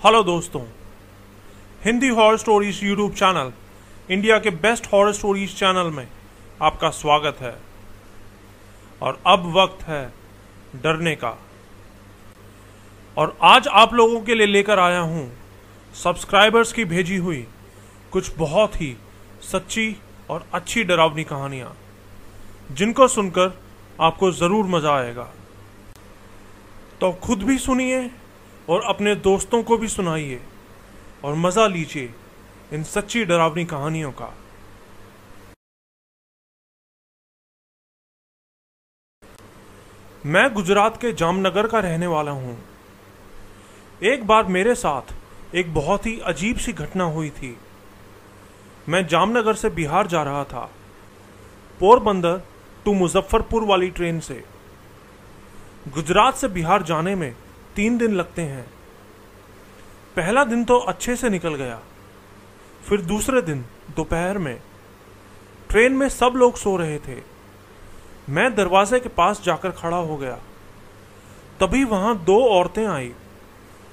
Hello दोस्तों, Hindi horror stories YouTube channel, India के best horror stories channel में आपका स्वागत है। और अब वक्त है डरने का। और आज आप लोगों के लिए लेकर आया हूं सब्सक्राइबर्स की भेजी हुई कुछ बहुत ही सच्ची और अच्छी डरावनी कहानियां, जिनको सुनकर आपको जरूर मजा आएगा। तो खुद भी सुनिए और अपने दोस्तों को भी सुनाइए और मजा लीजिए इन सच्ची डरावनी कहानियों का। मैं गुजरात के जामनगर का रहने वाला हूं। एक बार मेरे साथ एक बहुत ही अजीब सी घटना हुई थी। मैं जामनगर से बिहार जा रहा था, पोरबंदर टू मुजफ्फरपुर वाली ट्रेन से। गुजरात से बिहार जाने में 3 दिन लगते हैं। पहला दिन तो अच्छे से निकल गया। फिर दूसरे दिन दोपहर में ट्रेन में सब लोग सो रहे थे। मैं दरवाजे के पास जाकर खड़ा हो गया। तभी वहां 2 औरतें आई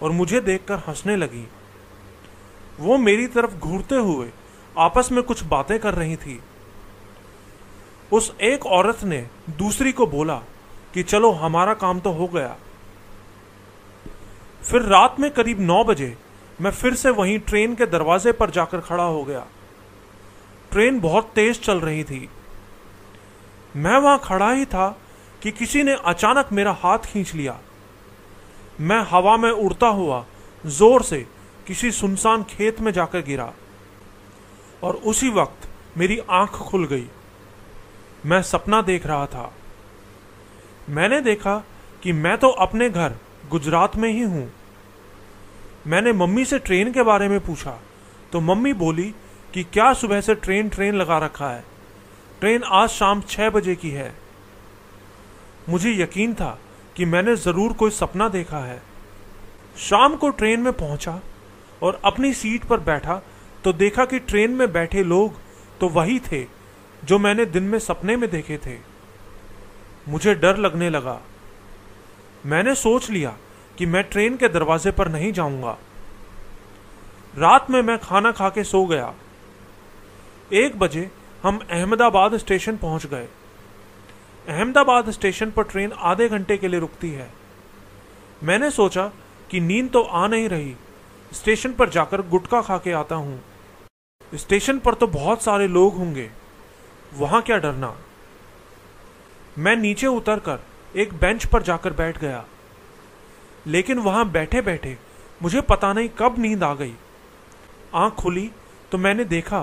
और मुझे देखकर हंसने लगी। वो मेरी तरफ घूरते हुए आपस में कुछ बातें कर रही थी। उस एक औरत ने दूसरी को बोला कि चलो हमारा काम तो हो गया। फिर रात में करीब 9 बजे मैं फिर से वहीं ट्रेन के दरवाजे पर जाकर खड़ा हो गया। ट्रेन बहुत तेज चल रही थी। मैं वहां खड़ा ही था कि किसी ने अचानक मेरा हाथ खींच लिया। मैं हवा में उड़ता हुआ जोर से किसी सुनसान खेत में जाकर गिरा और उसी वक्त मेरी आंख खुल गई। मैं सपना देख रहा था। मैंने देखा कि मैं तो अपने घर गुजरात में ही हूं। मैंने मम्मी से ट्रेन के बारे में पूछा तो मम्मी बोली कि क्या सुबह से ट्रेन लगा रखा है, ट्रेन आज शाम 6 बजे की है। मुझे यकीन था कि मैंने जरूर कोई सपना देखा है। शाम को ट्रेन में पहुंचा और अपनी सीट पर बैठा तो देखा कि ट्रेन में बैठे लोग तो वही थे जो मैंने दिन में सपने में देखे थे। मुझे डर लगने लगा। मैंने सोच लिया कि मैं ट्रेन के दरवाजे पर नहीं जाऊंगा। रात में मैं खाना खा के सो गया। 1 बजे हम अहमदाबाद स्टेशन पहुंच गए। अहमदाबाद स्टेशन पर ट्रेन आधे घंटे के लिए रुकती है। मैंने सोचा कि नींद तो आ नहीं रही, स्टेशन पर जाकर गुटखा खा के आता हूं। स्टेशन पर तो बहुत सारे लोग होंगे, वहां क्या डरना। मैं नीचे उतरकर एक बेंच पर जाकर बैठ गया। लेकिन वहां बैठे बैठे मुझे पता नहीं कब नींद आ गई। आंख खुली तो मैंने देखा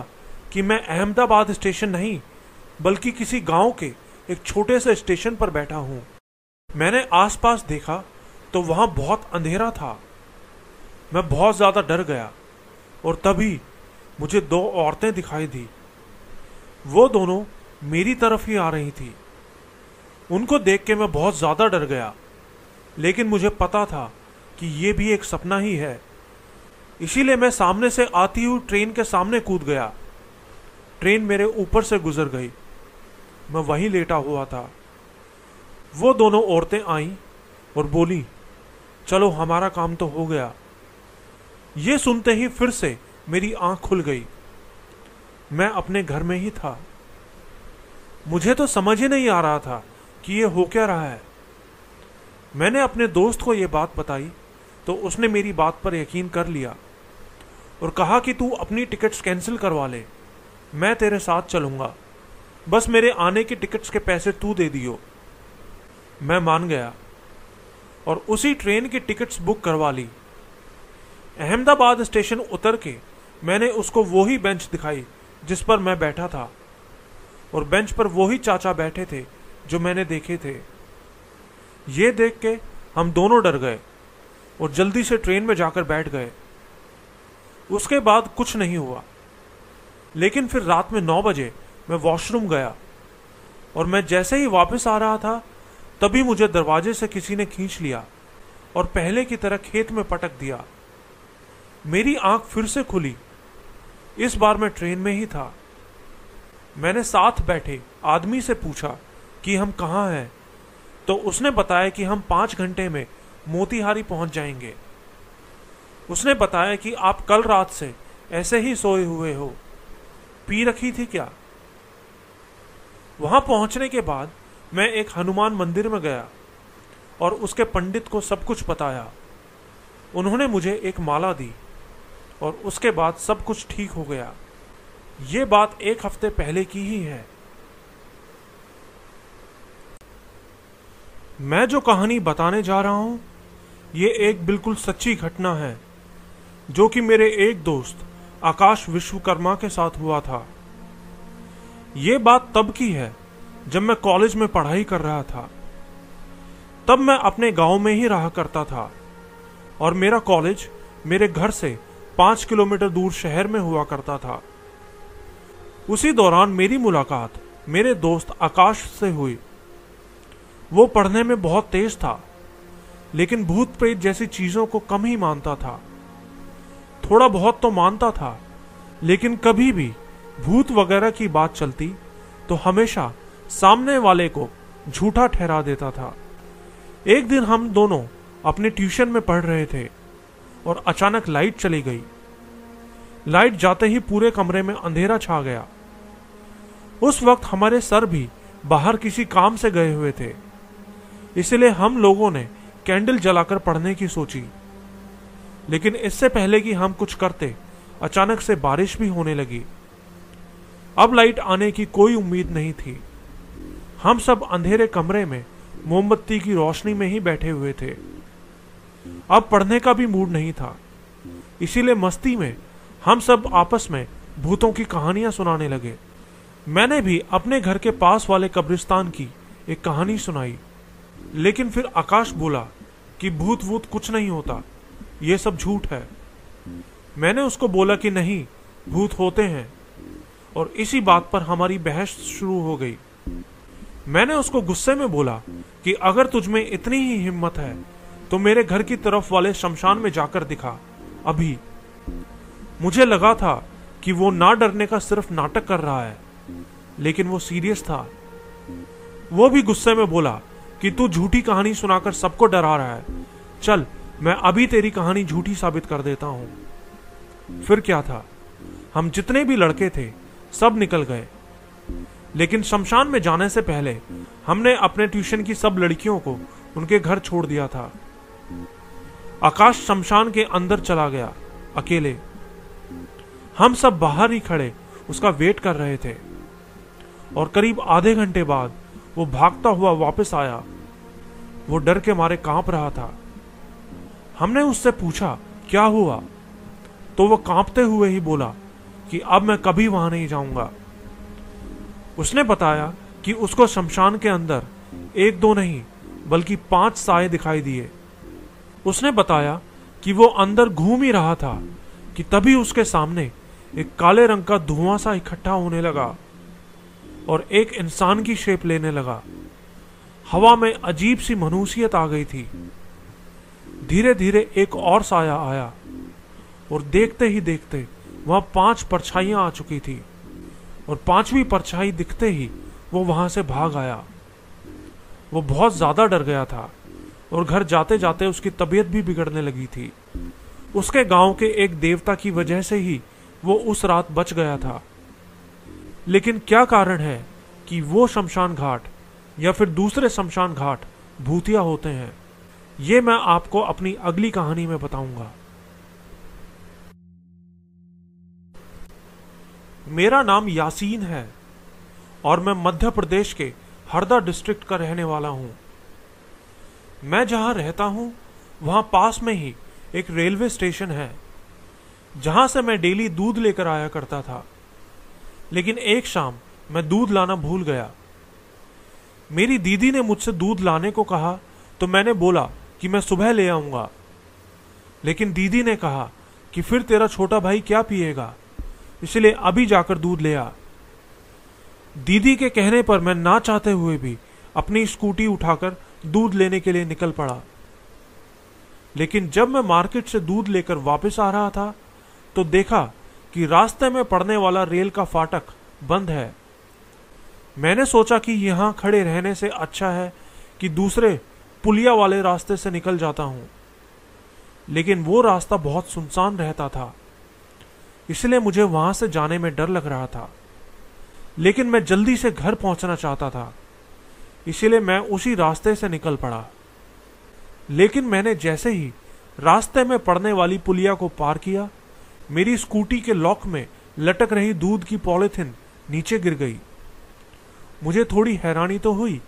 कि मैं अहमदाबाद स्टेशन नहीं बल्कि किसी गांव के एक छोटे से स्टेशन पर बैठा हूं। मैंने आसपास देखा तो वहां बहुत अंधेरा था। मैं बहुत ज्यादा डर गया और तभी मुझे 2 औरतें दिखाई दी। वो दोनों मेरी तरफ ही आ रही थी। उनको देख के मैं बहुत ज्यादा डर गया, लेकिन मुझे पता था कि ये भी एक सपना ही है। इसीलिए मैं सामने से आती हुई ट्रेन के सामने कूद गया। ट्रेन मेरे ऊपर से गुजर गई। मैं वहीं लेटा हुआ था। वो दोनों औरतें आईं और बोली, चलो हमारा काम तो हो गया। ये सुनते ही फिर से मेरी आंख खुल गई। मैं अपने घर में ही था। मुझे तो समझ ही नहीं आ रहा था कि ये हो क्या रहा है। मैंने अपने दोस्त को यह बात बताई तो उसने मेरी बात पर यकीन कर लिया और कहा कि तू अपनी टिकट्स कैंसिल करवा ले, मैं तेरे साथ चलूंगा, बस मेरे आने की टिकट्स के पैसे तू दे दियो। मैं मान गया और उसी ट्रेन की टिकट्स बुक करवा ली। अहमदाबाद स्टेशन उतर के मैंने उसको वही बेंच दिखाई जिस पर मैं बैठा था और बेंच पर वही चाचा बैठे थे जो मैंने देखे थे। ये देख के हम दोनों डर गए और जल्दी से ट्रेन में जाकर बैठ गए। उसके बाद कुछ नहीं हुआ। लेकिन फिर रात में 9 बजे मैं वॉशरूम गया और मैं जैसे ही वापस आ रहा था तभी मुझे दरवाजे से किसी ने खींच लिया और पहले की तरह खेत में पटक दिया। मेरी आंख फिर से खुली। इस बार मैं ट्रेन में ही था। मैंने साथ बैठे आदमी से पूछा कि हम कहाँ हैं, तो उसने बताया कि हम 5 घंटे में मोतीहारी पहुंच जाएंगे। उसने बताया कि आप कल रात से ऐसे ही सोए हुए हो, पी रखी थी क्या? वहां पहुंचने के बाद मैं एक हनुमान मंदिर में गया और उसके पंडित को सब कुछ बताया। उन्होंने मुझे एक माला दी और उसके बाद सब कुछ ठीक हो गया। ये बात एक हफ्ते पहले की ही है। मैं जो कहानी बताने जा रहा हूं, ये एक बिल्कुल सच्ची घटना है जो कि मेरे एक दोस्त आकाश विश्वकर्मा के साथ हुआ था। ये बात तब की है जब मैं कॉलेज में पढ़ाई कर रहा था। तब मैं अपने गांव में ही रहा करता था और मेरा कॉलेज मेरे घर से 5 किलोमीटर दूर शहर में हुआ करता था। उसी दौरान मेरी मुलाकात मेरे दोस्त आकाश से हुई। वो पढ़ने में बहुत तेज था, लेकिन भूत प्रेत जैसी चीजों को कम ही मानता था। थोड़ा बहुत तो मानता था, लेकिन कभी भी भूत वगैरह की बात चलती तो हमेशा सामने वाले को झूठा ठहरा देता था। एक दिन हम दोनों अपने ट्यूशन में पढ़ रहे थे और अचानक लाइट चली गई। लाइट जाते ही पूरे कमरे में अंधेरा छा गया। उस वक्त हमारे सर भी बाहर किसी काम से गए हुए थे, इसलिए हम लोगों ने कैंडल जलाकर पढ़ने की सोची। लेकिन इससे पहले कि हम कुछ करते, अचानक से बारिश भी होने लगी। अब लाइट आने की कोई उम्मीद नहीं थी। हम सब अंधेरे कमरे में मोमबत्ती की रोशनी में ही बैठे हुए थे। अब पढ़ने का भी मूड नहीं था, इसीलिए मस्ती में हम सब आपस में भूतों की कहानियां सुनाने लगे। मैंने भी अपने घर के पास वाले कब्रिस्तान की एक कहानी सुनाई, लेकिन फिर आकाश बोला कि भूत वूत कुछ नहीं होता, ये सब झूठ है। मैंने उसको बोला कि नहीं, भूत होते हैं, और इसी बात पर हमारी बहस शुरू हो गई। मैंने उसको गुस्से में बोला कि अगर तुझमें इतनी ही हिम्मत है तो मेरे घर की तरफ वाले शमशान में जाकर दिखा अभी। मुझे लगा था कि वो ना डरने का सिर्फ नाटक कर रहा है, लेकिन वो सीरियस था। वो भी गुस्से में बोला कि तू झूठी कहानी सुनाकर सबको डरा रहा है, चल मैं अभी तेरी कहानी झूठी साबित कर देता हूं। फिर क्या था, हम जितने भी लड़के थे सब निकल गए, लेकिन शमशान में जाने से पहले हमने अपने ट्यूशन की सब लड़कियों को उनके घर छोड़ दिया था। आकाश शमशान के अंदर चला गया अकेले। हम सब बाहर ही खड़े उसका वेट कर रहे थे और करीब आधे घंटे बाद वो भागता हुआ वापस आया। वो डर के मारे कांप रहा था। हमने उससे पूछा क्या हुआ, तो वो कांपते हुए ही बोला कि अब मैं कभी वहां नहीं जाऊंगा। उसने बताया कि उसको शमशान के अंदर 1-2 नहीं बल्कि 5 साए दिखाई दिए। उसने बताया कि वो अंदर घूम ही रहा था कि तभी उसके सामने एक काले रंग का धुआं सा इकट्ठा होने लगा और एक इंसान की शेप लेने लगा। हवा में अजीब सी मनुष्यत आ गई थी। धीरे धीरे एक और साया आया और देखते ही देखते वहां 5 परछाइयां आ चुकी थी और 5वीं परछाई दिखते ही वो वहां से भाग आया। वो बहुत ज्यादा डर गया था और घर जाते जाते उसकी तबीयत भी बिगड़ने लगी थी। उसके गांव के एक देवता की वजह से ही वो उस रात बच गया था। लेकिन क्या कारण है कि वो शमशान घाट या फिर दूसरे शमशान घाट भूतिया होते हैं, ये मैं आपको अपनी अगली कहानी में बताऊंगा। मेरा नाम यासीन है और मैं मध्य प्रदेश के हरदा डिस्ट्रिक्ट का रहने वाला हूं। मैं जहां रहता हूं वहां पास में ही एक रेलवे स्टेशन है जहां से मैं डेली दूध लेकर आया करता था। लेकिन एक शाम मैं दूध लाना भूल गया। मेरी दीदी ने मुझसे दूध लाने को कहा तो मैंने बोला कि मैं सुबह ले आऊंगा, लेकिन दीदी ने कहा कि फिर तेरा छोटा भाई क्या पिएगा, इसलिए अभी जाकर दूध ले आ। दीदी के कहने पर मैं ना चाहते हुए भी अपनी स्कूटी उठाकर दूध लेने के लिए निकल पड़ा। लेकिन जब मैं मार्केट से दूध लेकर वापस आ रहा था तो देखा कि रास्ते में पड़ने वाला रेल का फाटक बंद है। मैंने सोचा कि यहां खड़े रहने से अच्छा है कि दूसरे पुलिया वाले रास्ते से निकल जाता हूं। लेकिन वो रास्ता बहुत सुनसान रहता था, इसलिए मुझे वहां से जाने में डर लग रहा था। लेकिन मैं जल्दी से घर पहुंचना चाहता था, इसीलिए मैं उसी रास्ते से निकल पड़ा। लेकिन मैंने जैसे ही रास्ते में पड़ने वाली पुलिया को पार किया, मेरी स्कूटी के लॉक में लटक रही दूध की पॉलिथिन नीचे गिर गई। मुझे थोड़ी हैरानी तो हुई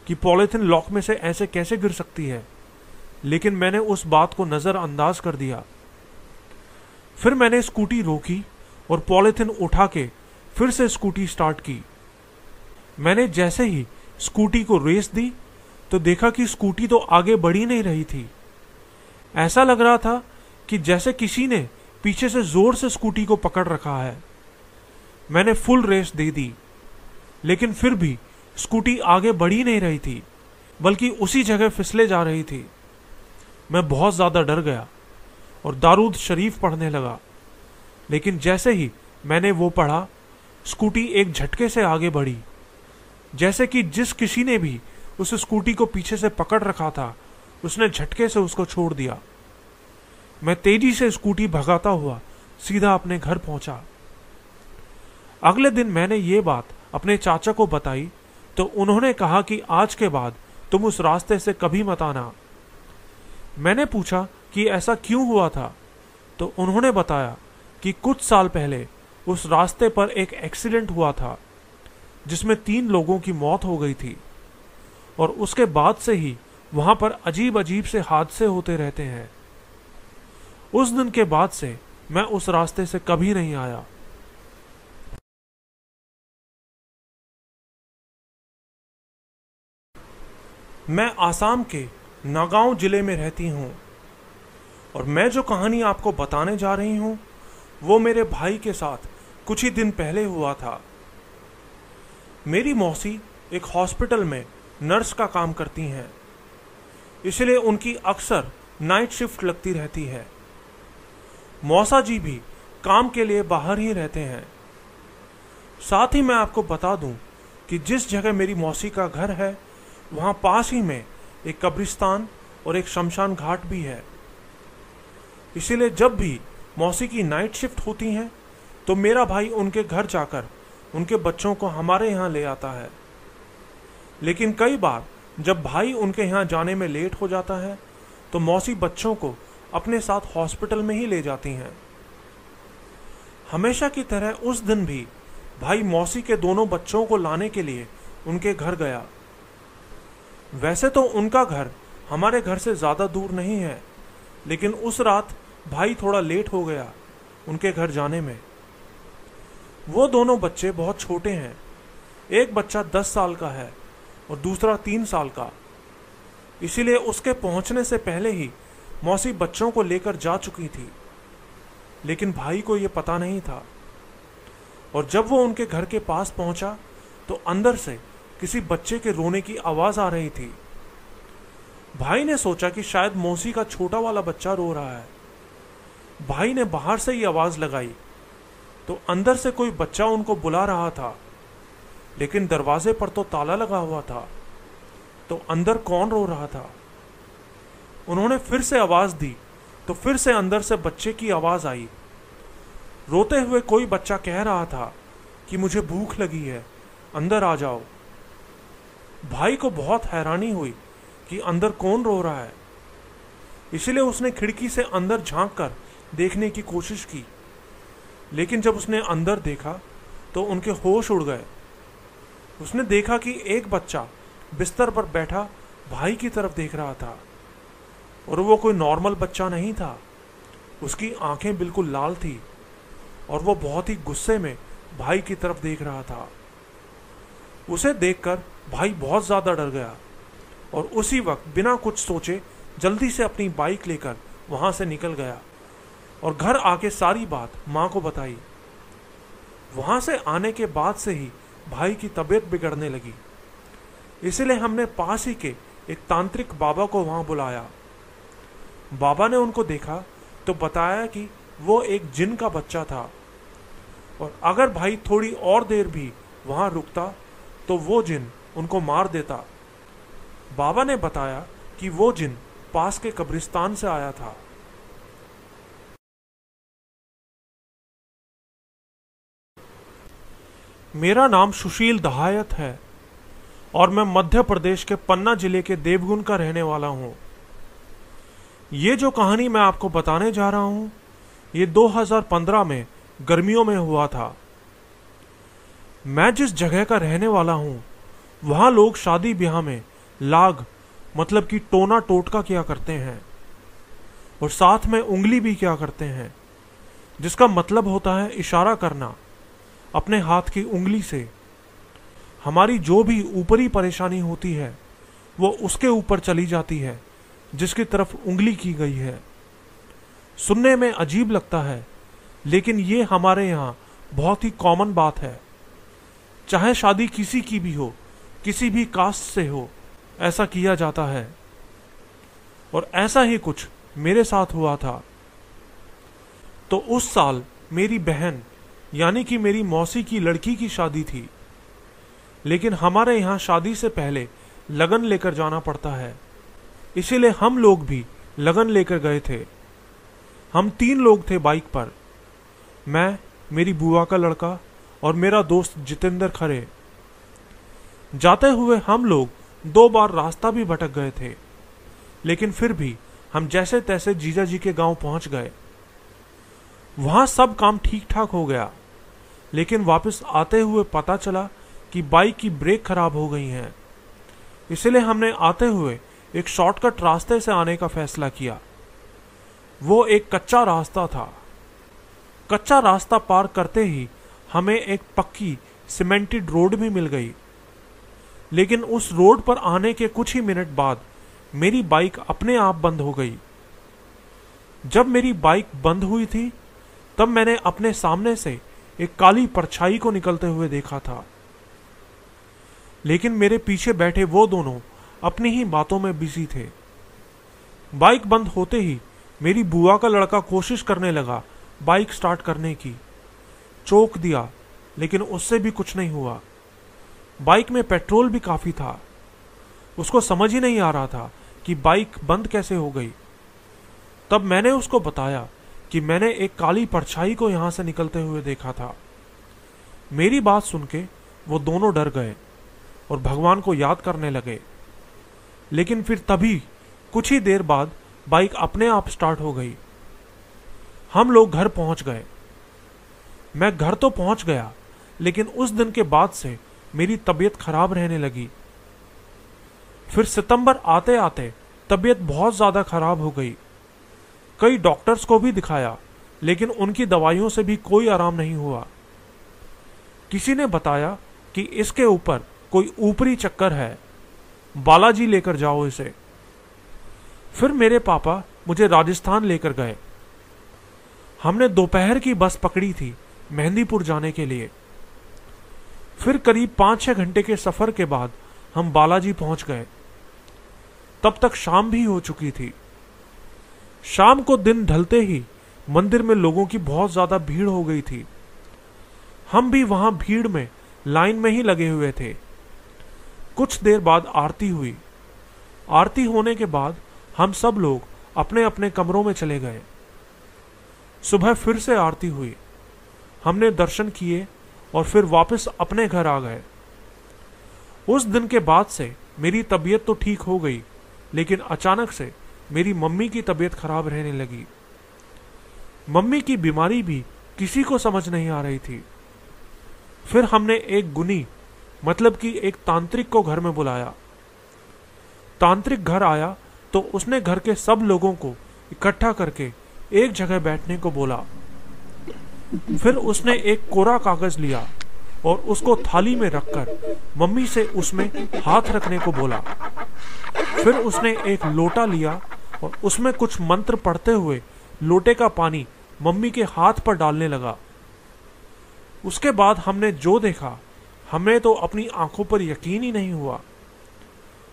कि पॉलिथिन लॉक में से ऐसे कैसे गिर सकती है, लेकिन मैंने उस बात को नजरअंदाज कर दिया। फिर मैंने स्कूटी रोकी और पॉलिथिन उठा के फिर से स्कूटी स्टार्ट की। मैंने जैसे ही स्कूटी को रेस दी तो देखा कि स्कूटी तो आगे बढ़ ही नहीं रही थी। ऐसा लग रहा था कि जैसे किसी ने पीछे से जोर से स्कूटी को पकड़ रखा है। मैंने फुल रेस दे दी, लेकिन फिर भी स्कूटी आगे बढ़ ही नहीं रही थी, बल्कि उसी जगह फिसले जा रही थी। मैं बहुत ज्यादा डर गया और दारूद शरीफ पढ़ने लगा। लेकिन जैसे ही मैंने वो पढ़ा, स्कूटी एक झटके से आगे बढ़ी, जैसे कि जिस किसी ने भी उस स्कूटी को पीछे से पकड़ रखा था, उसने झटके से उसको छोड़ दिया। मैं तेजी से स्कूटी भगाता हुआ सीधा अपने घर पहुंचा। अगले दिन मैंने ये बात अपने चाचा को बताई तो उन्होंने कहा कि आज के बाद तुम उस रास्ते से कभी मत आना। मैंने पूछा कि ऐसा क्यों हुआ था, तो उन्होंने बताया कि कुछ साल पहले उस रास्ते पर एक एक्सीडेंट हुआ था जिसमें 3 लोगों की मौत हो गई थी, और उसके बाद से ही वहां पर अजीब अजीब से हादसे होते रहते हैं। उस दिन के बाद से मैं उस रास्ते से कभी नहीं आया। मैं आसाम के नागांव जिले में रहती हूँ, और मैं जो कहानी आपको बताने जा रही हूँ वो मेरे भाई के साथ कुछ ही दिन पहले हुआ था। मेरी मौसी एक हॉस्पिटल में नर्स का काम करती हैं, इसलिए उनकी अक्सर नाइट शिफ्ट लगती रहती है। मौसा जी भी काम के लिए बाहर ही रहते हैं। साथ ही मैं आपको बता दूं कि जिस जगह मेरी मौसी का घर है, वहां पास ही में एक कब्रिस्तान और एक शमशान घाट भी है। इसीलिए जब भी मौसी की नाइट शिफ्ट होती है तो मेरा भाई उनके घर जाकर उनके बच्चों को हमारे यहाँ ले आता है। लेकिन कई बार जब भाई उनके यहाँ जाने में लेट हो जाता है तो मौसी बच्चों को अपने साथ हॉस्पिटल में ही ले जाती हैं। हमेशा की तरह उस दिन भी भाई मौसी के दोनों बच्चों को लाने के लिए उनके घर गया। वैसे तो उनका घर हमारे घर से ज्यादा दूर नहीं है, लेकिन उस रात भाई थोड़ा लेट हो गया उनके घर जाने में। वो दोनों बच्चे बहुत छोटे हैं। एक बच्चा 10 साल का है और दूसरा 3 साल का। इसीलिए उसके पहुंचने से पहले ही मौसी बच्चों को लेकर जा चुकी थी, लेकिन भाई को यह पता नहीं था। और जब वो उनके घर के पास पहुंचा तो अंदर से किसी बच्चे के रोने की आवाज आ रही थी। भाई ने सोचा कि शायद मौसी का छोटा वाला बच्चा रो रहा है। भाई ने बाहर से ही आवाज लगाई तो अंदर से कोई बच्चा उनको बुला रहा था, लेकिन दरवाजे पर तो ताला लगा हुआ था, तो अंदर कौन रो रहा था। उन्होंने फिर से आवाज दी तो फिर से अंदर से बच्चे की आवाज आई। रोते हुए कोई बच्चा कह रहा था कि मुझे भूख लगी है, अंदर आ जाओ। भाई को बहुत हैरानी हुई कि अंदर कौन रो रहा है, इसलिए उसने खिड़की से अंदर झांक कर देखने की कोशिश की। लेकिन जब उसने अंदर देखा तो उनके होश उड़ गए। उसने देखा कि एक बच्चा बिस्तर पर बैठा भाई की तरफ देख रहा था, और वो कोई नॉर्मल बच्चा नहीं था। उसकी आंखें बिल्कुल लाल थी और वो बहुत ही गुस्से में भाई की तरफ देख रहा था। उसे देखकर भाई बहुत ज्यादा डर गया और उसी वक्त बिना कुछ सोचे जल्दी से अपनी बाइक लेकर वहां से निकल गया और घर आके सारी बात मां को बताई। वहां से आने के बाद से ही भाई की तबीयत बिगड़ने लगी, इसलिए हमने पास ही के एक तांत्रिक बाबा को वहां बुलाया। बाबा ने उनको देखा तो बताया कि वो एक जिन का बच्चा था, और अगर भाई थोड़ी और देर भी वहां रुकता तो वो जिन उनको मार देता। बाबा ने बताया कि वो जिन पास के कब्रिस्तान से आया था। मेरा नाम सुशील दहायत है और मैं मध्य प्रदेश के पन्ना जिले के देवगुन का रहने वाला हूँ। ये जो कहानी मैं आपको बताने जा रहा हूँ, ये 2015 में गर्मियों में हुआ था। मैं जिस जगह का रहने वाला हूँ, वहाँ लोग शादी ब्याह में लाग मतलब कि टोना टोटका किया करते हैं और साथ में उंगली भी किया करते हैं, जिसका मतलब होता है इशारा करना अपने हाथ की उंगली से। हमारी जो भी ऊपरी परेशानी होती है वो उसके ऊपर चली जाती है जिसकी तरफ उंगली की गई है। सुनने में अजीब लगता है, लेकिन ये हमारे यहाँ बहुत ही कॉमन बात है। चाहे शादी किसी की भी हो, किसी भी कास्ट से हो, ऐसा किया जाता है। और ऐसा ही कुछ मेरे साथ हुआ था। तो उस साल मेरी बहन यानी कि मेरी मौसी की लड़की की शादी थी, लेकिन हमारे यहाँ शादी से पहले लगन लेकर जाना पड़ता है, इसीलिए हम लोग भी लगन लेकर गए थे। हम 3 लोग थे बाइक पर, मैं, मेरी बुआ का लड़का और मेरा दोस्त जितेंद्र खरे। जाते हुए हम लोग 2 बार रास्ता भी भटक गए थे, लेकिन फिर भी हम जैसे तैसे जीजा जी के गांव पहुंच गए। वहां सब काम ठीक ठाक हो गया, लेकिन वापस आते हुए पता चला कि बाइक की ब्रेक खराब हो गई हैं। इसलिए हमने आते हुए एक शॉर्टकट रास्ते से आने का फैसला किया। वो एक कच्चा रास्ता था। कच्चा रास्ता पार करते ही हमें एक पक्की सीमेंटेड रोड भी मिल गई, लेकिन उस रोड पर आने के कुछ ही मिनट बाद मेरी बाइक अपने आप बंद हो गई। जब मेरी बाइक बंद हुई थी, तब मैंने अपने सामने से एक काली परछाई को निकलते हुए देखा था, लेकिन मेरे पीछे बैठे वो दोनों अपनी ही बातों में बिजी थे। बाइक बंद होते ही मेरी बुआ का लड़का कोशिश करने लगा बाइक स्टार्ट करने की। चौक दिया, लेकिन उससे भी कुछ नहीं हुआ। बाइक में पेट्रोल भी काफी था। उसको समझ ही नहीं आ रहा था कि बाइक बंद कैसे हो गई। तब मैंने उसको बताया कि मैंने एक काली परछाई को यहां से निकलते हुए देखा था। मेरी बात सुन के वो दोनों डर गए और भगवान को याद करने लगे, लेकिन फिर तभी कुछ ही देर बाद बाइक अपने आप स्टार्ट हो गई। हम लोग घर पहुंच गए। मैं घर तो पहुंच गया, लेकिन उस दिन के बाद से मेरी तबीयत खराब रहने लगी। फिर सितंबर आते आते तबीयत बहुत ज्यादा खराब हो गई। कई डॉक्टर्स को भी दिखाया, लेकिन उनकी दवाइयों से भी कोई आराम नहीं हुआ। किसी ने बताया कि इसके ऊपर कोई ऊपरी चक्कर है, बालाजी लेकर जाओ इसे। फिर मेरे पापा मुझे राजस्थान लेकर गए। हमने दोपहर की बस पकड़ी थी मेहंदीपुर जाने के लिए। फिर करीब 5-6 घंटे के सफर के बाद हम बालाजी पहुंच गए। तब तक शाम भी हो चुकी थी। शाम को दिन ढलते ही मंदिर में लोगों की बहुत ज्यादा भीड़ हो गई थी। हम भी वहां भीड़ में लाइन में ही लगे हुए थे। कुछ देर बाद आरती हुई। आरती होने के बाद हम सब लोग अपने अपने कमरों में चले गए। सुबह फिर से आरती हुई। हमने दर्शन किए और फिर वापस अपने घर आ गए। उस दिन के बाद से मेरी तबीयत तो ठीक हो गई, लेकिन अचानक से मेरी मम्मी की तबीयत खराब रहने लगी। मम्मी की बीमारी भी किसी को समझ नहीं आ रही थी। फिर हमने एक गुनी मतलब कि एक तांत्रिक को घर में बुलाया। तांत्रिक घर आया तो उसने घर के सब लोगों को इकट्ठा करके एक जगह बैठने को बोला। फिर उसने एक कोरा कागज लिया और उसको थाली में रखकर मम्मी से उसमें हाथ रखने को बोला। फिर उसने एक लोटा लिया और उसमें कुछ मंत्र पढ़ते हुए लोटे का पानी मम्मी के हाथ पर डालने लगा। उसके बाद हमने जो देखा, हमें तो अपनी आंखों पर यकीन ही नहीं हुआ।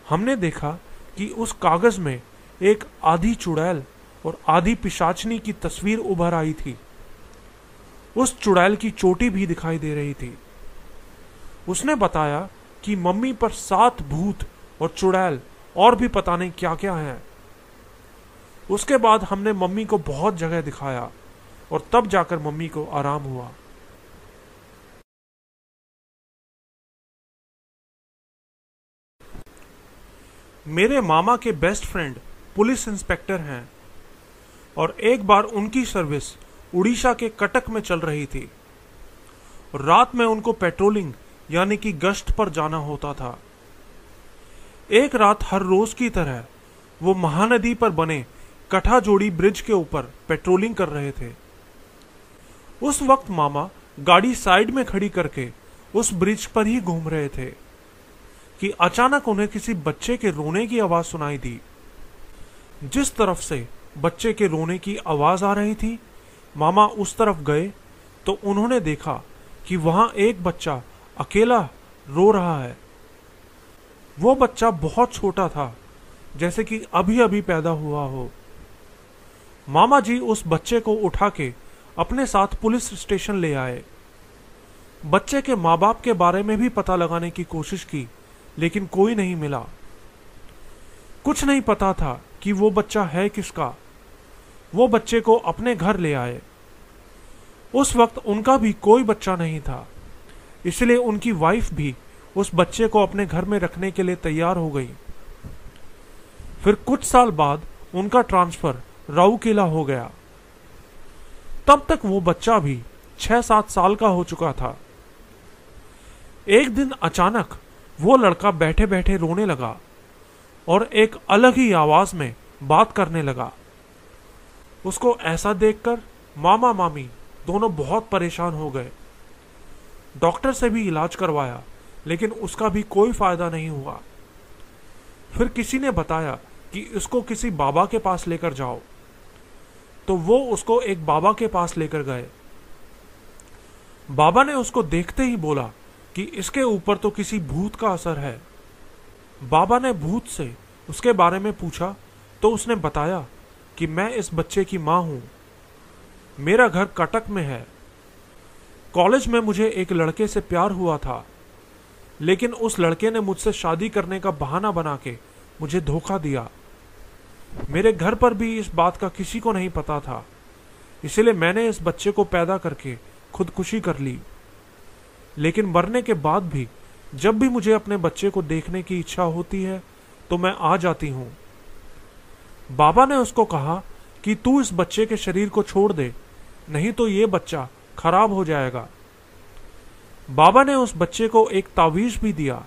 हमने देखा कि उस कागज में एक आधी चुड़ैल और आधी पिशाचनी की तस्वीर उभर आई थी। उस चुड़ैल की चोटी भी दिखाई दे रही थी। उसने बताया कि मम्मी पर 7 भूत और चुड़ैल और भी पता नहीं क्या क्या है। उसके बाद हमने मम्मी को बहुत जगह दिखाया और तब जाकर मम्मी को आराम हुआ। मेरे मामा के बेस्ट फ्रेंड पुलिस इंस्पेक्टर हैं और एक बार उनकी सर्विस उड़ीसा के कटक में चल रही थी। रात में उनको पेट्रोलिंग यानी कि गश्त पर जाना होता था। एक रात हर रोज की तरह वो महानदी पर बने कठाजोड़ी ब्रिज के ऊपर पेट्रोलिंग कर रहे थे। उस वक्त मामा गाड़ी साइड में खड़ी करके उस ब्रिज पर ही घूम रहे थे कि अचानक उन्हें किसी बच्चे के रोने की आवाज सुनाई दी। जिस तरफ से बच्चे के रोने की आवाज आ रही थी, मामा उस तरफ गए तो उन्होंने देखा कि वहां एक बच्चा अकेला रो रहा है। वो बच्चा बहुत छोटा था, जैसे कि अभी अभी पैदा हुआ हो। मामा जी उस बच्चे को उठा के अपने साथ पुलिस स्टेशन ले आए। बच्चे के माँ बाप के बारे में भी पता लगाने की कोशिश की, लेकिन कोई नहीं मिला। कुछ नहीं पता था कि वो बच्चा है किसका। वो बच्चे को अपने घर ले आए। उस वक्त उनका भी कोई बच्चा नहीं था, इसलिए उनकी वाइफ भी उस बच्चे को अपने घर में रखने के लिए तैयार हो गई। फिर कुछ साल बाद उनका ट्रांसफर राउरकेला हो गया। तब तक वो बच्चा भी 6-7 साल का हो चुका था। एक दिन अचानक वो लड़का बैठे बैठे रोने लगा और एक अलग ही आवाज में बात करने लगा। उसको ऐसा देखकर मामा मामी दोनों बहुत परेशान हो गए। डॉक्टर से भी इलाज करवाया, लेकिन उसका भी कोई फायदा नहीं हुआ। फिर किसी ने बताया कि इसको किसी बाबा के पास लेकर जाओ, तो वो उसको एक बाबा के पास लेकर गए। बाबा ने उसको देखते ही बोला कि इसके ऊपर तो किसी भूत का असर है। बाबा ने भूत से उसके बारे में पूछा तो उसने बताया कि मैं इस बच्चे की मां हूं। मेरा घर कटक में है। कॉलेज में मुझे एक लड़के से प्यार हुआ था, लेकिन उस लड़के ने मुझसे शादी करने का बहाना बना के मुझे धोखा दिया। मेरे घर पर भी इस बात का किसी को नहीं पता था, इसलिए मैंने इस बच्चे को पैदा करके खुदकुशी कर ली। लेकिन मरने के बाद भी जब भी मुझे अपने बच्चे को देखने की इच्छा होती है तो मैं आ जाती हूं। बाबा ने उसको कहा कि तू इस बच्चे के शरीर को छोड़ दे, नहीं तो ये बच्चा खराब हो जाएगा। बाबा ने उस बच्चे को एक तावीज भी दिया।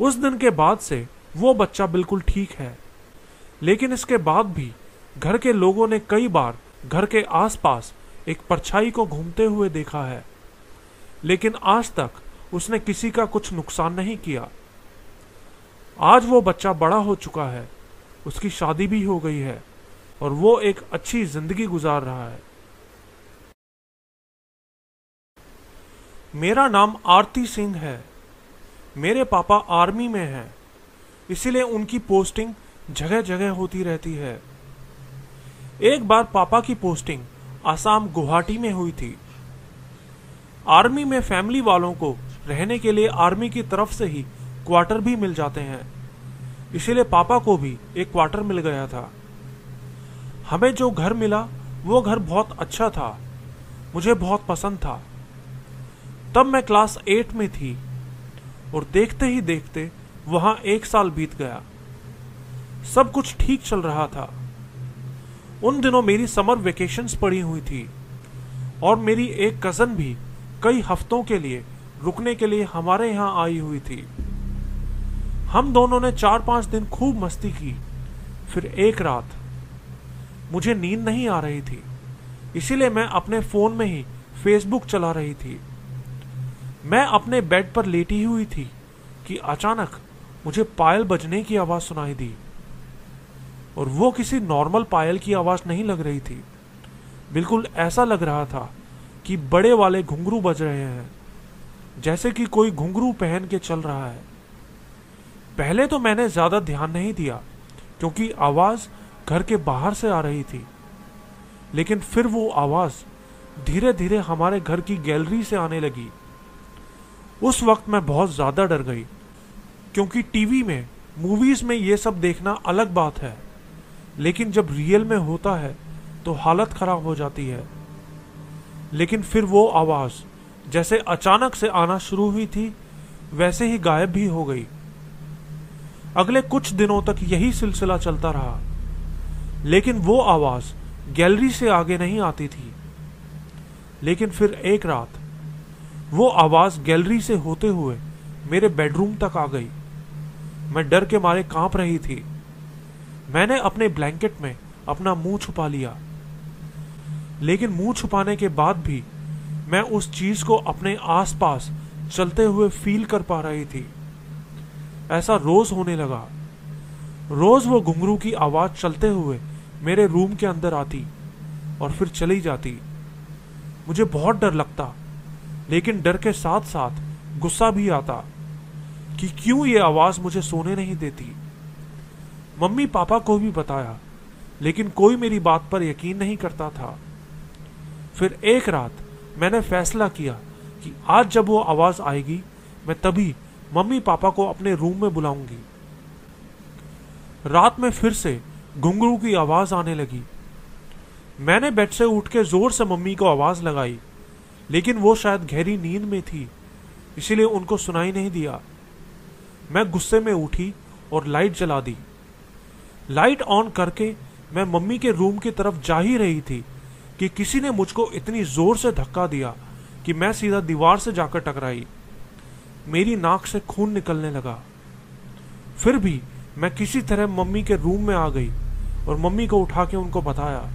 उस दिन के बाद से वो बच्चा बिल्कुल ठीक है, लेकिन इसके बाद भी घर के लोगों ने कई बार घर के आसपास एक परछाई को घूमते हुए देखा है, लेकिन आज तक उसने किसी का कुछ नुकसान नहीं किया। आज वो बच्चा बड़ा हो चुका है, उसकी शादी भी हो गई है और वो एक अच्छी जिंदगी गुजार रहा है। मेरा नाम आरती सिंह है। मेरे पापा आर्मी में हैं, इसीलिए उनकी पोस्टिंग जगह जगह होती रहती है। एक बार पापा की पोस्टिंग आसाम गुवाहाटी में हुई थी। आर्मी में फैमिली वालों को रहने के लिए आर्मी की तरफ से ही क्वार्टर भी मिल जाते हैं, इसीलिए पापा को भी एक क्वार्टर मिल गया था। हमें जो घर मिला वो घर बहुत अच्छा था, मुझे बहुत पसंद था। तब मैं क्लास 8 में थी और देखते ही देखते वहां 1 साल बीत गया। सब कुछ ठीक चल रहा था। उन दिनों मेरी समर वेकेशंस पड़ी हुई थी और मेरी एक कजन भी कई हफ्तों के लिए रुकने के लिए हमारे यहाँ आई हुई थी। हम दोनों ने 4-5 दिन खूब मस्ती की। फिर एक रात मुझे नींद नहीं आ रही थी, इसीलिए मैं अपने फोन में ही फेसबुक चला रही थी। मैं अपने बेड पर लेटी हुई थी कि अचानक मुझे पायल बजने की आवाज सुनाई दी, और वो किसी नॉर्मल पायल की आवाज नहीं लग रही थी। बिल्कुल ऐसा लग रहा था कि बड़े वाले घुंघरू बज रहे हैं, जैसे कि कोई घुंघरू पहन के चल रहा है। पहले तो मैंने ज्यादा ध्यान नहीं दिया क्योंकि आवाज घर के बाहर से आ रही थी, लेकिन फिर वो आवाज धीरे धीरे हमारे घर की गैलरी से आने लगी। उस वक्त मैं बहुत ज्यादा डर गई, क्योंकि टीवी में मूवीज में ये सब देखना अलग बात है, लेकिन जब रियल में होता है तो हालत खराब हो जाती है। लेकिन फिर वो आवाज जैसे अचानक से आना शुरू हुई थी, वैसे ही गायब भी हो गई। अगले कुछ दिनों तक यही सिलसिला चलता रहा, लेकिन वो आवाज गैलरी से आगे नहीं आती थी। लेकिन फिर एक रात वो आवाज गैलरी से होते हुए मेरे बेडरूम तक आ गई। मैं डर के मारे कांप रही थी। मैंने अपने ब्लैंकेट में अपना मुंह छुपा लिया, लेकिन मुंह छुपाने के बाद भी मैं उस चीज को अपने आसपास चलते हुए फील कर पा रही थी। ऐसा रोज होने लगा। रोज वो घुंघरू की आवाज चलते हुए मेरे रूम के अंदर आती और फिर चली जाती। मुझे बहुत डर लगता, लेकिन डर के साथ साथ गुस्सा भी आता कि क्यों ये आवाज मुझे सोने नहीं देती। मम्मी पापा को भी बताया, लेकिन कोई मेरी बात पर यकीन नहीं करता था। फिर एक रात मैंने फैसला किया कि आज जब वो आवाज आएगी, मैं तभी मम्मी पापा को अपने रूम में बुलाऊंगी। रात में फिर से घुंघरू की आवाज आने लगी। मैंने बेड से उठ के जोर से मम्मी को आवाज लगाई, लेकिन वो शायद गहरी नींद में थी, इसीलिए उनको सुनाई नहीं दिया। मैं गुस्से में उठी और लाइट जला दी। लाइट ऑन करके मैं मम्मी के रूम की तरफ जा ही रही थी कि किसी ने मुझको इतनी जोर से धक्का दिया कि मैं सीधा दीवार से जाकर टकराई। मेरी नाक से खून निकलने लगा। फिर भी मैं किसी तरह मम्मी के रूम में आ गई और मम्मी को उठा के उनको बताया,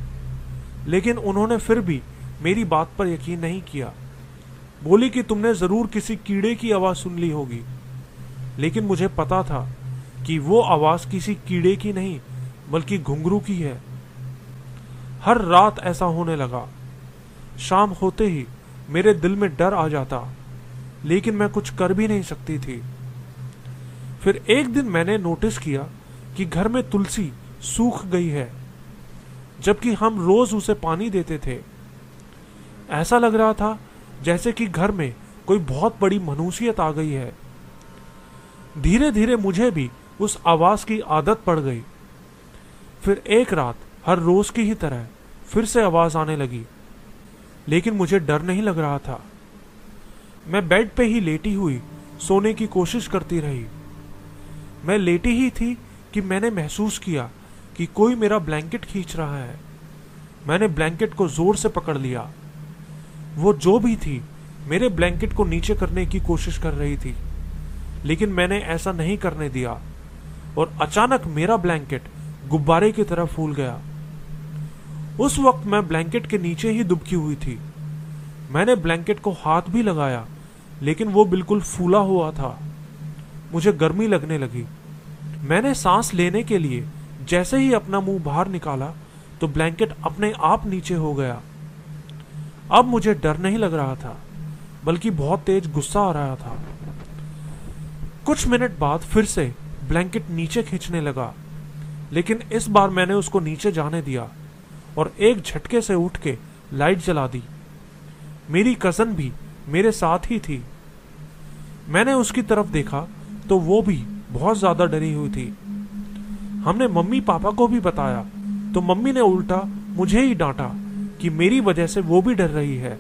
लेकिन उन्होंने फिर भी मेरी बात पर यकीन नहीं किया। बोली कि तुमने जरूर किसी कीड़े की आवाज सुन ली होगी, लेकिन मुझे पता था कि वो आवाज किसी कीड़े की नहीं बल्कि घुंघरू की है। हर रात ऐसा होने लगा। शाम होते ही मेरे दिल में डर आ जाता, लेकिन मैं कुछ कर भी नहीं सकती थी। फिर एक दिन मैंने नोटिस किया कि घर में तुलसी सूख गई है, जबकि हम रोज उसे पानी देते थे। ऐसा लग रहा था जैसे कि घर में कोई बहुत बड़ी मनुष्यत आ गई है। धीरे धीरे मुझे भी उस आवाज की आदत पड़ गई। फिर एक रात हर रोज की ही तरह फिर से आवाज आने लगी, लेकिन मुझे डर नहीं लग रहा था। मैं बेड पे ही लेटी हुई सोने की कोशिश करती रही। मैं लेटी ही थी कि मैंने महसूस किया कि कोई मेरा ब्लैंकेट खींच रहा है। मैंने ब्लैंकेट को जोर से पकड़ लिया। वो जो भी थी मेरे ब्लैंकेट को नीचे करने की कोशिश कर रही थी, लेकिन मैंने ऐसा नहीं करने दिया और अचानक मेरा ब्लैंकेट गुब्बारे की तरह फूल गया। उस वक्त मैं ब्लैंकेट के नीचे ही दुबकी हुई थी। मैंने ब्लैंकेट को हाथ भी लगाया, लेकिन वो बिल्कुल फूला हुआ था। मुझे गर्मी लगने लगी। मैंने सांस लेने के लिए जैसे ही अपना मुंह बाहर निकाला तो ब्लैंकेट अपने आप नीचे हो गया। अब मुझे डर नहीं लग रहा था, बल्कि बहुत तेज गुस्सा आ रहा था। कुछ मिनट बाद फिर से ब्लैंकेट नीचे खींचने लगा, लेकिन इस बार मैंने उसको नीचे जाने दिया और एक झटके से उठ के लाइट जला दी। मेरी कजन भी मेरे साथ ही थी। मैंने उसकी तरफ देखा तो वो भी बहुत ज्यादा डरी हुई थी। हमने मम्मी पापा को भी बताया तो मम्मी ने उल्टा मुझे ही डांटा कि मेरी वजह से वो भी डर रही है।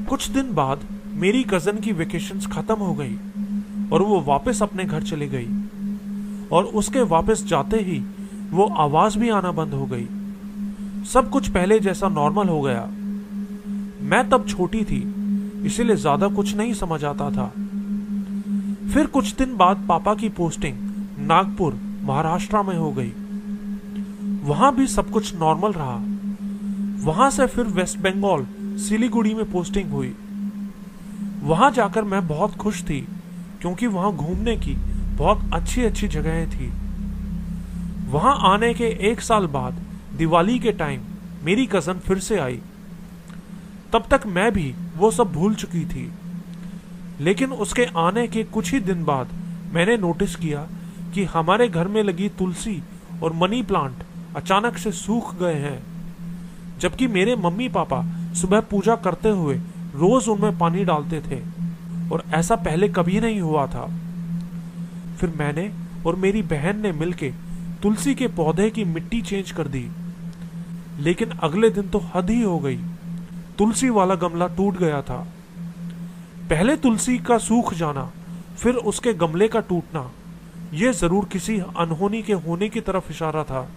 कुछ दिन बाद मेरी कजन की वेकेशंस खत्म हो गई और वो वापस अपने घर चली गई, और उसके वापस जाते ही वो आवाज भी आना बंद हो गई। सब कुछ पहले जैसा नॉर्मल हो गया। मैं तब छोटी थी, इसीलिए ज्यादा कुछ नहीं समझ आता था। फिर कुछ दिन बाद पापा की पोस्टिंग नागपुर महाराष्ट्र में हो गई। वहां भी सब कुछ नॉर्मल रहा। वहां से फिर वेस्ट बंगाल सिलीगुड़ी में पोस्टिंग हुई। वहां जाकर मैं बहुत खुश थी, क्योंकि वहां घूमने की बहुत अच्छी अच्छी जगहें थी। वहां आने के 1 साल बाद दिवाली के टाइम मेरी कजन फिर से आई। तब तक मैं भी वो सब भूल चुकी थी, लेकिन उसके आने के कुछ ही दिन बाद मैंने नोटिस किया कि हमारे घर में लगी तुलसी और मनी प्लांट अचानक से सूख गए हैं, जबकि मेरे मम्मी पापा सुबह पूजा करते हुए रोज उनमें पानी डालते थे और ऐसा पहले कभी नहीं हुआ था। फिर मैंने और मेरी बहन ने मिलके तुलसी के पौधे की मिट्टी चेंज कर दी, लेकिन अगले दिन तो हद ही हो गई। तुलसी वाला गमला टूट गया था। पहले तुलसी का सूख जाना, फिर उसके गमले का टूटना, यह जरूर किसी अनहोनी के होने की तरफ इशारा था।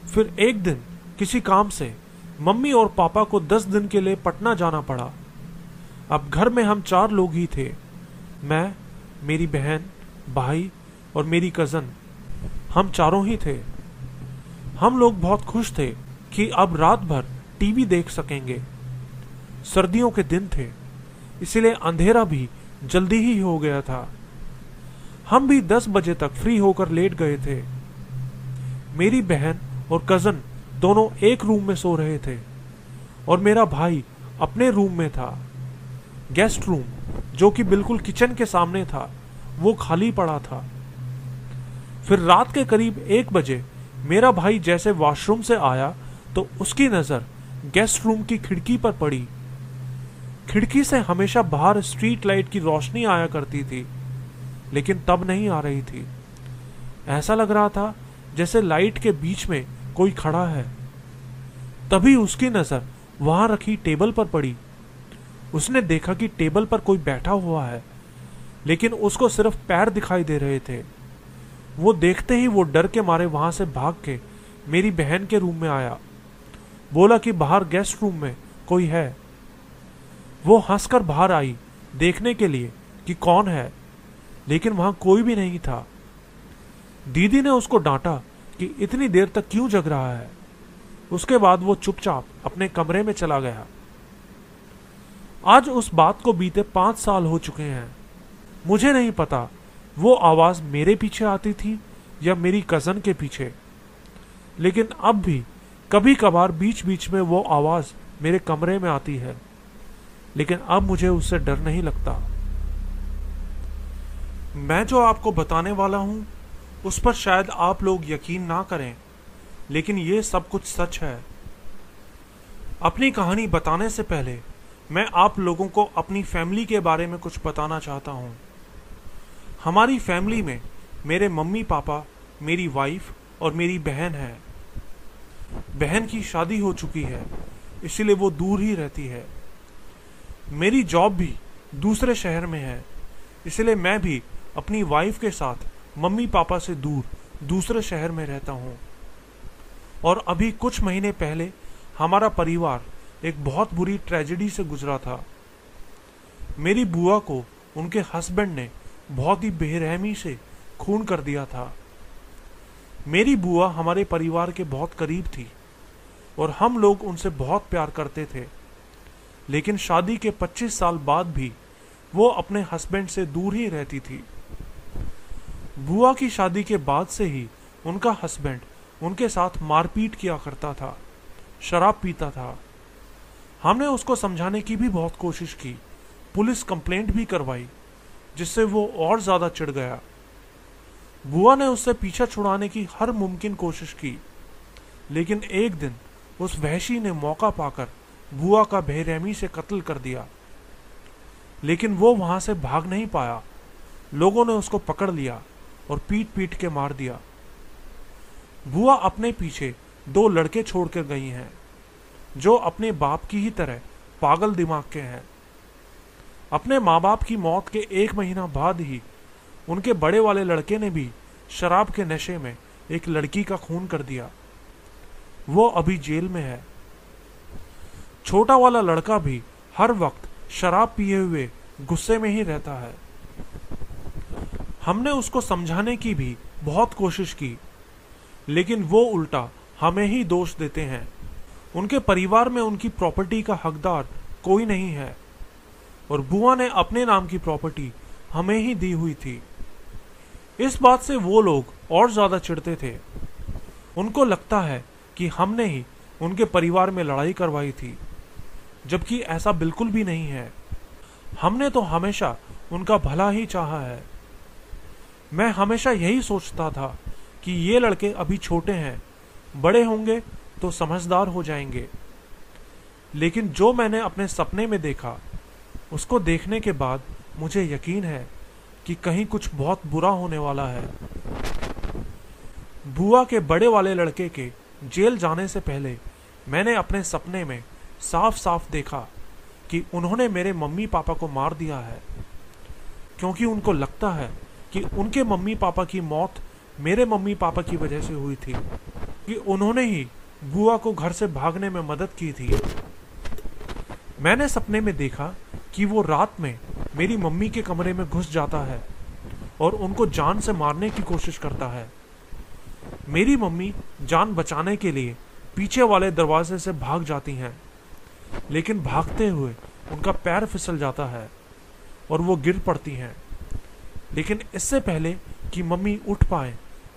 फिर एक दिन किसी काम से मम्मी और पापा को 10 दिन के लिए पटना जाना पड़ा। अब घर में हम 4 लोग ही थे, मैं, मेरी बहन, भाई और मेरी कजन। हम चारों ही थे। हम लोग बहुत खुश थे कि अब रात भर टीवी देख सकेंगे। सर्दियों के दिन थे, इसलिए अंधेरा भी जल्दी ही हो गया था। हम भी 10 बजे तक फ्री होकर लेट गए थे। मेरी बहन और कजन दोनों एक रूम में सो रहे थे और मेरा भाई अपने रूम में था। गेस्ट रूम, जो कि बिल्कुल किचन के सामने था, वो खाली पड़ा था। फिर रात के करीब 1 बजे मेरा भाई जैसे वॉशरूम से आया तो उसकी नजर गेस्ट रूम की खिड़की पर पड़ी। खिड़की से हमेशा बाहर स्ट्रीट लाइट की रोशनी आया करती थी, लेकिन तब नहीं आ रही थी। ऐसा लग रहा था जैसे लाइट के बीच में कोई खड़ा है। तभी उसकी नजर वहां रखी टेबल पर पड़ी। उसने देखा कि टेबल पर कोई बैठा हुआ है, लेकिन उसको सिर्फ पैर दिखाई दे रहे थे। वो देखते ही वो डर के मारे वहां से भाग के मेरी बहन के रूम में आया। बोला कि बाहर गेस्ट रूम में कोई है। वो हंसकर बाहर आई देखने के लिए कि कौन है, लेकिन वहां कोई भी नहीं था। दीदी ने उसको डांटा कि इतनी देर तक क्यों जग रहा है। उसके बाद वो चुपचाप अपने कमरे में चला गया। आज उस बात को बीते 5 साल हो चुके हैं। मुझे नहीं पता वो आवाज मेरे पीछे आती थी या मेरी कजन के पीछे, लेकिन अब भी कभी कभार बीच बीच में वो आवाज मेरे कमरे में आती है, लेकिन अब मुझे उससे डर नहीं लगता। मैं जो आपको बताने वाला हूं उस पर शायद आप लोग यकीन ना करें, लेकिन ये सब कुछ सच है। अपनी कहानी बताने से पहले मैं आप लोगों को अपनी फैमिली के बारे में कुछ बताना चाहता हूं। हमारी फैमिली में मेरे मम्मी पापा, मेरी वाइफ और मेरी बहन है। बहन की शादी हो चुकी है, इसलिए वो दूर ही रहती है। मेरी जॉब भी दूसरे शहर में है, इसलिए मैं भी अपनी वाइफ के साथ मम्मी पापा से दूर दूसरे शहर में रहता हूँ। और अभी कुछ महीने पहले हमारा परिवार एक बहुत बुरी ट्रेजेडी से गुजरा था। मेरी बुआ को उनके हस्बैंड ने बहुत ही बेरहमी से खून कर दिया था। मेरी बुआ हमारे परिवार के बहुत करीब थी और हम लोग उनसे बहुत प्यार करते थे, लेकिन शादी के 25 साल बाद भी वो अपने हस्बैंड से दूर ही रहती थी। बुआ की शादी के बाद से ही उनका हस्बैंड उनके साथ मारपीट किया करता था, शराब पीता था। हमने उसको समझाने की भी बहुत कोशिश की, पुलिस कंप्लेंट भी करवाई, जिससे वो और ज्यादा चिढ़ गया। बुआ ने उससे पीछा छुड़ाने की हर मुमकिन कोशिश की, लेकिन एक दिन उस वहशी ने मौका पाकर बुआ का बेरहमी से कत्ल कर दिया। लेकिन वो वहां से भाग नहीं पाया। लोगों ने उसको पकड़ लिया और पीट पीट के मार दिया। बुआ अपने पीछे 2 लड़के छोड़कर गई हैं, जो अपने बाप की ही तरह पागल दिमाग के हैं। अपने माँ बाप की मौत के 1 महीना बाद ही उनके बड़े वाले लड़के ने भी शराब के नशे में एक लड़की का खून कर दिया। वो अभी जेल में है। छोटा वाला लड़का भी हर वक्त शराब पिए हुए गुस्से में ही रहता है। हमने उसको समझाने की भी बहुत कोशिश की, लेकिन वो उल्टा हमें ही दोष देते हैं। उनके परिवार में उनकी प्रॉपर्टी का हकदार कोई नहीं है और बुआ ने अपने नाम की प्रॉपर्टी हमें ही दी हुई थी। इस बात से वो लोग और ज्यादा चिढ़ते थे। उनको लगता है कि हमने ही उनके परिवार में लड़ाई करवाई थी, जबकि ऐसा बिल्कुल भी नहीं है। हमने तो हमेशा उनका भला ही चाहा है। मैं हमेशा यही सोचता था कि ये लड़के अभी छोटे हैं, बड़े होंगे तो समझदार हो जाएंगे। लेकिन जो मैंने अपने सपने में देखा, उसको देखने के बाद मुझे यकीन है कि कहीं कुछ बहुत बुरा होने वाला है। बुआ के बड़े वाले लड़के के जेल जाने से पहले मैंने अपने सपने में साफ साफ देखा कि उन्होंने मेरे मम्मी पापा को मार दिया है, क्योंकि उनको लगता है कि उनके मम्मी पापा की मौत मेरे मम्मी पापा की वजह से हुई थी, कि उन्होंने ही बुआ को घर से भागने में मदद की थी। मैंने सपने में देखा कि वो रात में मेरी मम्मी के कमरे में घुस जाता है और उनको जान से मारने की कोशिश करता है। मेरी मम्मी जान बचाने के लिए पीछे वाले दरवाजे से भाग जाती हैं, लेकिन भागते हुए उनका पैर फिसल जाता है और वो गिर पड़ती हैं। लेकिन इससे पहले कि मम्मी उठ पाए,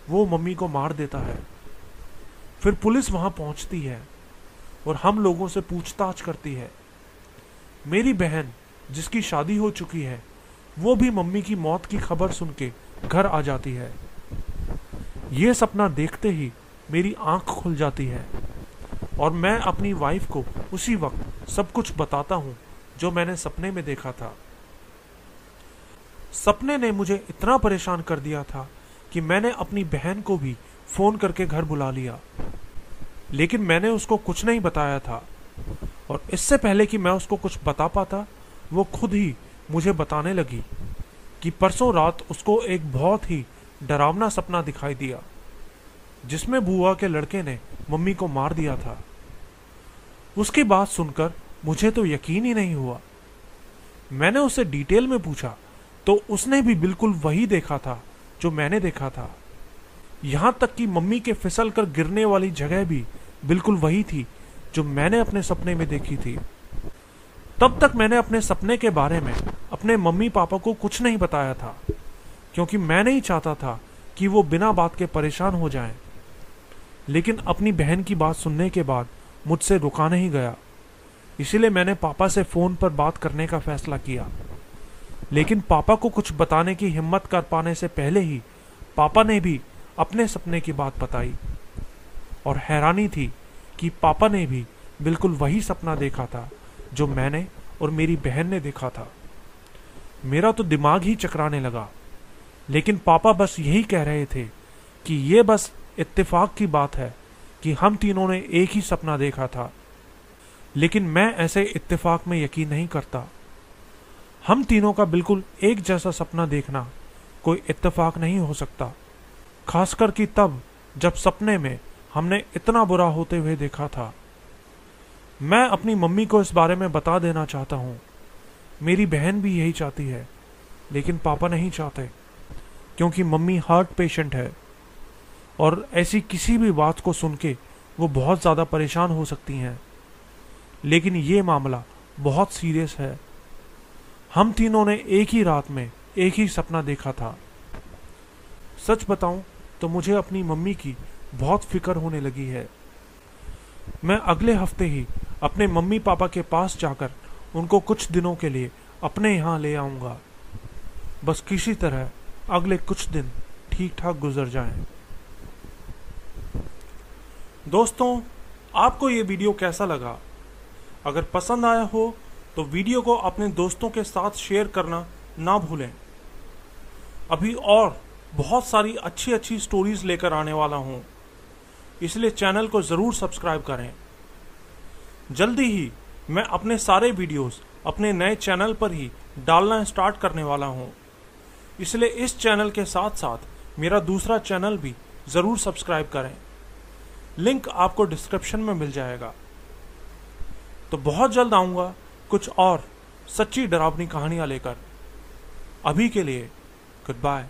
वो मम्मी को मार देता है। फिर पुलिस वहां पहुंचती है और हम लोगों से पूछताछ करती है। मेरी बहन जिसकी शादी हो चुकी है, वो भी मम्मी की मौत की खबर सुन के घर आ जाती है। ये सपना देखते ही मेरी आंख खुल जाती है और मैं अपनी वाइफ को उसी वक्त सब कुछ बताता हूं जो मैंने सपने में देखा था। सपने ने मुझे इतना परेशान कर दिया था कि मैंने अपनी बहन को भी फोन करके घर बुला लिया, लेकिन मैंने उसको कुछ नहीं बताया था। और इससे पहले कि मैं उसको कुछ बता पाता, वो खुद ही मुझे बताने लगी कि परसों रात उसको एक बहुत ही डरावना सपना दिखाई दिया, जिसमें बुआ के लड़के ने मम्मी को मार दिया था। उसकी बात सुनकर मुझे तो यकीन ही नहीं हुआ। मैंने उससे डिटेल में पूछा तो उसने भी बिल्कुल वही देखा था जो मैंने देखा था। यहां तक कि मम्मी के फिसल कर गिरने वाली जगह भी बिल्कुल वही थी जो मैंने अपने सपने में देखी थी। तब तक मैंने अपने सपने के बारे में अपने मम्मी पापा को कुछ नहीं बताया था, क्योंकि मैं नहीं चाहता था कि वो बिना बात के परेशान हो जाएं। लेकिन अपनी बहन की बात सुनने के बाद मुझसे रुका नहीं गया, इसीलिए मैंने पापा से फोन पर बात करने का फैसला किया। लेकिन पापा को कुछ बताने की हिम्मत कर पाने से पहले ही पापा ने भी अपने सपने की बात बताई। और हैरानी थी कि पापा ने भी बिल्कुल वही सपना देखा था जो मैंने और मेरी बहन ने देखा था। मेरा तो दिमाग ही चकराने लगा, लेकिन पापा बस यही कह रहे थे कि ये बस इत्तेफाक की बात है कि हम तीनों ने एक ही सपना देखा था। लेकिन मैं ऐसे इत्तेफाक में यकीन नहीं करता। हम तीनों का बिल्कुल एक जैसा सपना देखना कोई इत्तेफाक नहीं हो सकता, खासकर कि तब जब सपने में हमने इतना बुरा होते हुए देखा था। मैं अपनी मम्मी को इस बारे में बता देना चाहता हूँ। मेरी बहन भी यही चाहती है, लेकिन पापा नहीं चाहते, क्योंकि मम्मी हार्ट पेशेंट है और ऐसी किसी भी बात को सुन के वो बहुत ज़्यादा परेशान हो सकती हैं। लेकिन ये मामला बहुत सीरियस है। हम तीनों ने एक ही रात में एक ही सपना देखा था। सच बताऊं तो मुझे अपनी मम्मी की बहुत फिक्र होने लगी है। मैं अगले हफ्ते ही अपने मम्मी पापा के पास जाकर उनको कुछ दिनों के लिए अपने यहाँ ले आऊँगा। बस किसी तरह अगले कुछ दिन ठीक ठाक गुजर जाएं। दोस्तों, आपको ये वीडियो कैसा लगा? अगर पसंद आया हो तो वीडियो को अपने दोस्तों के साथ शेयर करना ना भूलें। अभी और बहुत सारी अच्छी अच्छी स्टोरीज लेकर आने वाला हूँ, इसलिए चैनल को ज़रूर सब्सक्राइब करें। जल्दी ही मैं अपने सारे वीडियोस अपने नए चैनल पर ही डालना स्टार्ट करने वाला हूँ, इसलिए इस चैनल के साथ साथ मेरा दूसरा चैनल भी ज़रूर सब्सक्राइब करें। लिंक आपको डिस्क्रिप्शन में मिल जाएगा। तो बहुत जल्द आऊँगा कुछ और सच्ची डरावनी कहानियाँ लेकर। अभी के लिए गुड बाय।